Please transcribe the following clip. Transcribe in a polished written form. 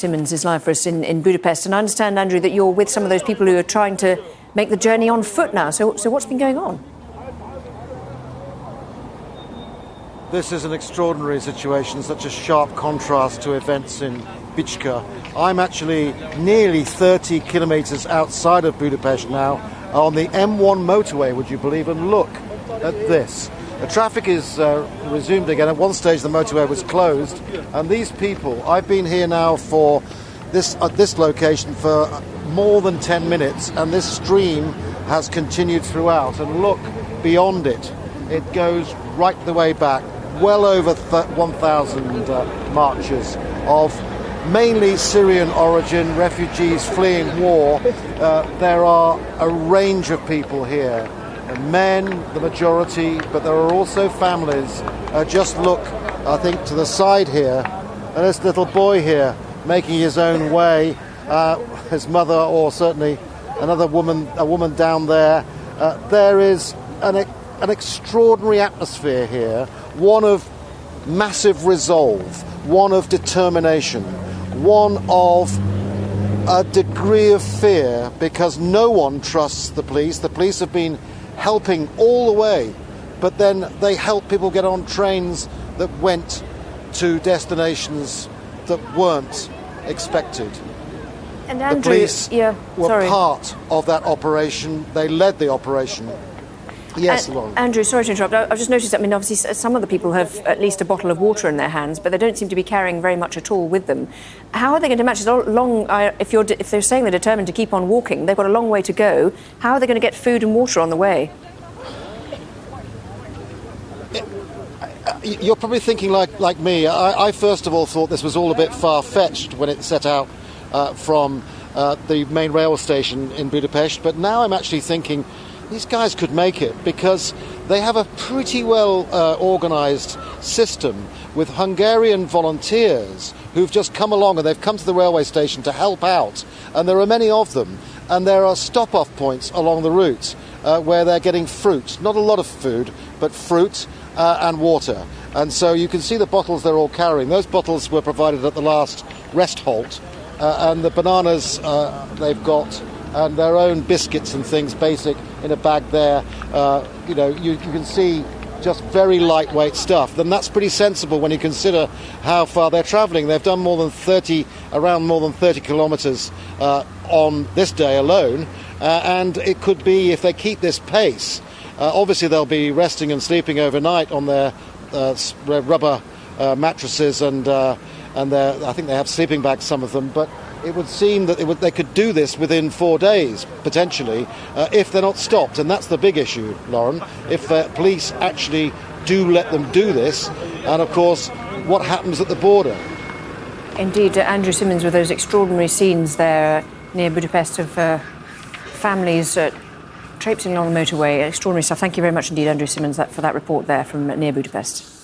Simmons is live for us in Budapest, and I understand, Andrew, that you're with some of those people who are trying to make the journey on foot now. So what's been going on? This is an extraordinary situation, such a sharp contrast to events in Bicske. I'm actually nearly 30 kilometres outside of Budapest now, on the M1 motorway, would you believe, and look at this. The traffic is resumed again. At one stage the motorway was closed, and these people, I've been here now for at this location for more than 10 minutes, and this stream has continued throughout, and look beyond it. It goes right the way back, well over 1,000 marchers of mainly Syrian origin, refugees fleeing war. There are a range of people here. Men, the majority, but there are also families. Just look, I think, to the side here, and this little boy here making his own way, his mother, or certainly another woman, a woman down there. There is an extraordinary atmosphere here, one of massive resolve, one of determination, one of a degree of fear, because no one trusts the police. The police have been helping all the way, but then they help people get on trains that went to destinations that weren't expected. And Andrew, the police were part of that operation. They led the operation. Yes, Lauren. Andrew, sorry to interrupt. I've just noticed, I mean, obviously some of the people have at least a bottle of water in their hands, but they don't seem to be carrying very much at all with them. How are they going to match? If they're saying they're determined to keep on walking, they've got a long way to go. How are they going to get food and water on the way? You're probably thinking like me. I first of all thought this was all a bit far-fetched when it set out from the main rail station in Budapest, but now I'm actually thinking these guys could make it, because they have a pretty well organised system with Hungarian volunteers who've just come along, and they've come to the railway station to help out, and there are many of them, and there are stop-off points along the route where they're getting fruit, not a lot of food, but fruit and water. And so you can see the bottles they're all carrying. Those bottles were provided at the last rest halt, and the bananas they've got, and their own biscuits and things, basic, in a bag there. You can see just very lightweight stuff. Then that's pretty sensible when you consider how far they're travelling. They've done around more than 30 kilometres on this day alone, and it could be, if they keep this pace, obviously they'll be resting and sleeping overnight on their rubber mattresses, and I think they have sleeping bags, some of them, but it would seem that they could do this within 4 days, potentially, if they're not stopped. And that's the big issue, Lauren, if police actually do let them do this, and of course, what happens at the border. Indeed, Andrew Simmons, with those extraordinary scenes there near Budapest of families traipsing along the motorway. Extraordinary stuff. Thank you very much indeed, Andrew Simmons, for that report there from near Budapest.